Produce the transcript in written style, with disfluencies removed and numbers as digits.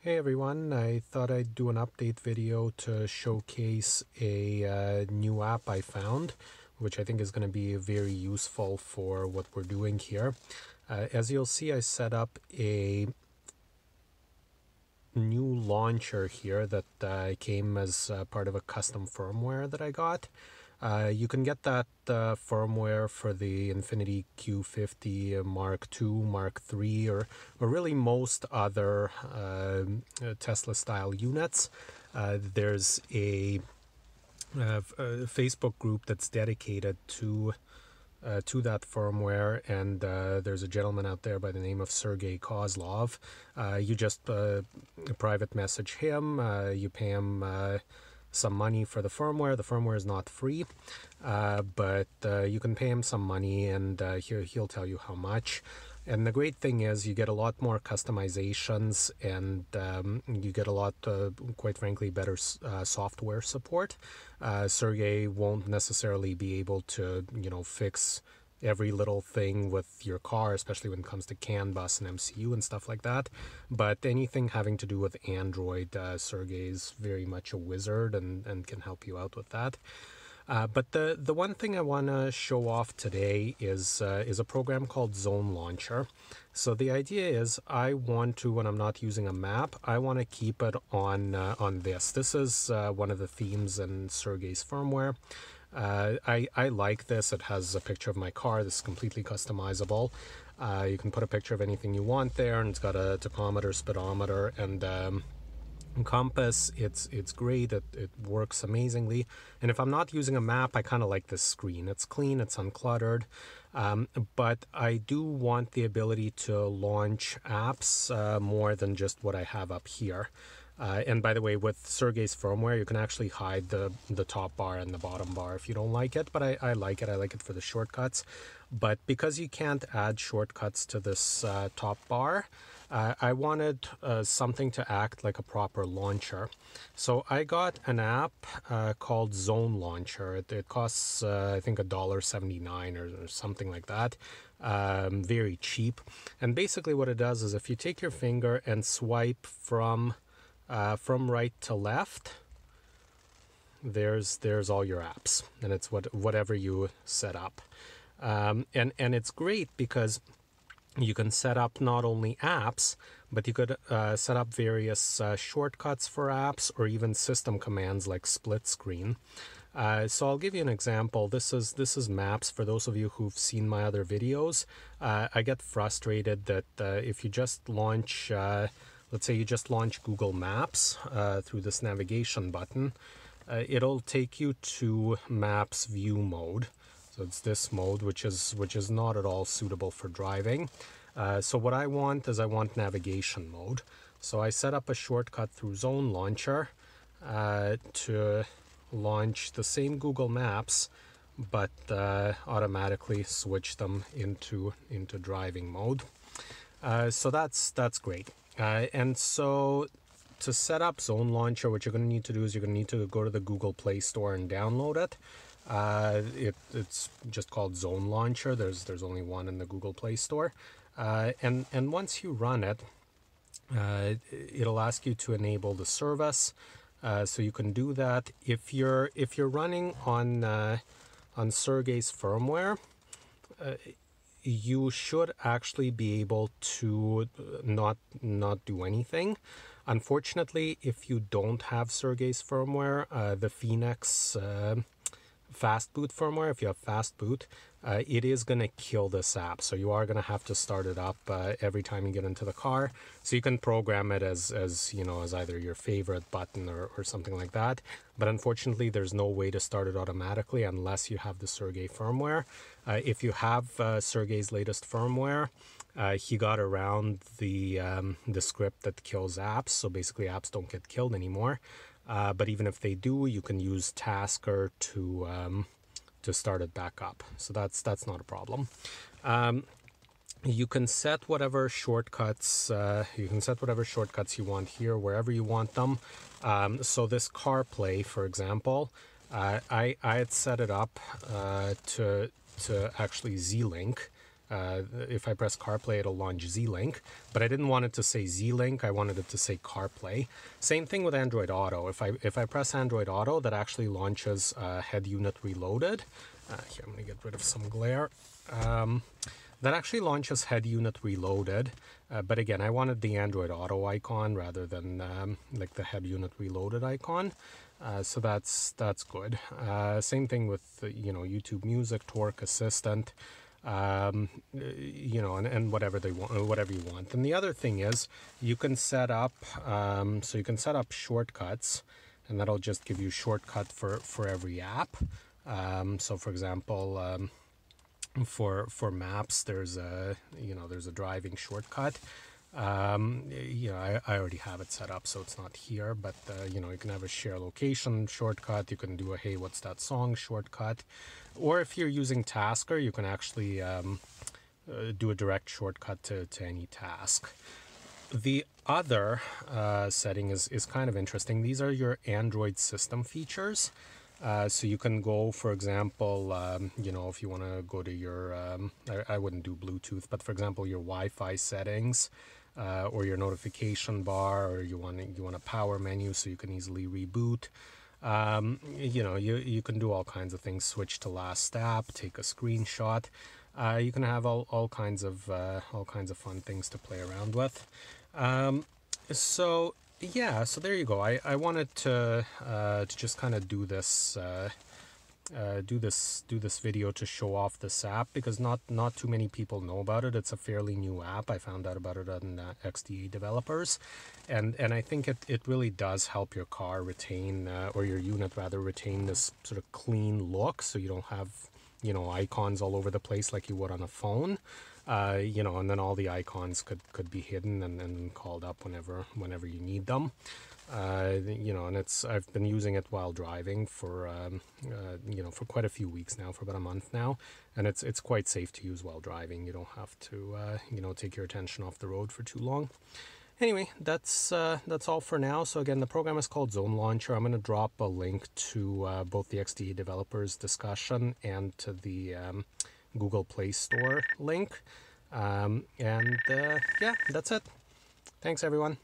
Hey everyone, I thought I'd do an update video to showcase a new app I found, which I think is going to be very useful for what we're doing here. As you'll see, I set up a new launcher here that came as part of a custom firmware that I got. You can get that firmware for the Infiniti Q50 Mark II, Mark III, or really most other Tesla-style units. There's a Facebook group that's dedicated to that firmware, and there's a gentleman out there by the name of Sergey Kozlov. You just private message him, you pay him some money for the firmware. The firmware is not free, but you can pay him some money, and he'll tell you how much. And the great thing is you get a lot more customizations, and you get a lot, quite frankly, better software support. Sergey won't necessarily be able to, fix every little thing with your car, especially when it comes to CAN bus and MCU and stuff like that. But anything having to do with Android, Sergey's very much a wizard and can help you out with that. But the one thing I want to show off today is a program called Zone Launcher. So the idea is I want to, when I'm not using a map, I want to keep it on this. This is one of the themes in Sergey's firmware. I like this. It has a picture of my car. This is completely customizable. You can put a picture of anything you want there, and it's got a tachometer, speedometer, and compass. It's great. It works amazingly. And if I'm not using a map, I kind of like this screen. It's clean, it's uncluttered, but I do want the ability to launch apps more than just what I have up here. And by the way, with Sergey's firmware, you can actually hide the top bar and the bottom bar if you don't like it, but I like it. I like it for the shortcuts. But because you can't add shortcuts to this top bar, I wanted something to act like a proper launcher. So I got an app called Zone Launcher. It costs, I think, $1.79 or something like that. Very cheap. And basically what it does is if you take your finger and swipe from right to left, there's all your apps, and it's whatever you set up. And it's great because you can set up not only apps, but you could set up various shortcuts for apps or even system commands like split screen. So I'll give you an example. This is maps. For those of you who've seen my other videos, I get frustrated that if you just launch, let's say you just launch Google Maps through this navigation button, it'll take you to Maps View mode. So it's this mode, which is not at all suitable for driving. So what I want is I want navigation mode. So I set up a shortcut through Zone Launcher to launch the same Google Maps, but automatically switch them into driving mode. So that's great. And so to set up Zone Launcher, what you're going to need to do is you're going to need to go to the Google Play Store and download it. It's just called Zone Launcher. There's only one in the Google Play Store. And once you run it, it'll ask you to enable the service. So you can do that. If you're running on Sergey's firmware, you should actually be able to not do anything. Unfortunately, if you don't have Sergey's firmware, the Phoenix fast boot firmware, if you have fast boot, it is going to kill this app. So you are going to have to start it up every time you get into the car. So you can program it as either your favorite button or something like that. But unfortunately, there's no way to start it automatically unless you have the Sergey firmware. If you have Sergey's latest firmware, he got around the script that kills apps. So basically, apps don't get killed anymore. But even if they do, you can use Tasker to start it back up. So that's not a problem. You can set whatever shortcuts you want here, wherever you want them. So this CarPlay, for example, I had set it up to actually Z-Link. if I press CarPlay, it'll launch Z-Link, but I didn't want it to say Z-Link. I wanted it to say CarPlay. Same thing with Android Auto. If I press Android Auto, that actually launches Head Unit Reloaded. Here, I'm going to get rid of some glare. That actually launches Head Unit Reloaded, but again, I wanted the Android Auto icon rather than like the Head Unit Reloaded icon. So that's good. Same thing with YouTube Music, Torque Assistant, and whatever they want, whatever you want. And the other thing is you can set up so you can set up shortcuts, and that'll just give you shortcut for every app. So for example, for maps, there's a driving shortcut. I already have it set up, so it's not here, but you can have a share location shortcut. You can do a hey, what's that song shortcut, or if you're using Tasker, you can actually do a direct shortcut to any task. The other setting is kind of interesting. These are your Android system features. So you can go, for example, if you want to go to your, I wouldn't do Bluetooth, but for example, your Wi-Fi settings, or your notification bar, or you want a power menu so you can easily reboot. You can do all kinds of things. Switch to last app, take a screenshot. You can have all kinds of fun things to play around with. So there you go. I wanted to just kind of do this video to show off this app, because not too many people know about it. It's a fairly new app. I found out about it on XDA Developers, and I think it really does help your car retain, or your unit rather, retain this sort of clean look, so you don't have icons all over the place like you would on a phone. And then all the icons could be hidden and called up whenever you need them. And I've been using it while driving for quite a few weeks now, for about a month now, and it's quite safe to use while driving. You don't have to take your attention off the road for too long. Anyway, that's all for now. So again, the program is called Zone Launcher. I'm going to drop a link to both the XDA Developers discussion and to the Google Play Store link. That's it. Thanks, everyone.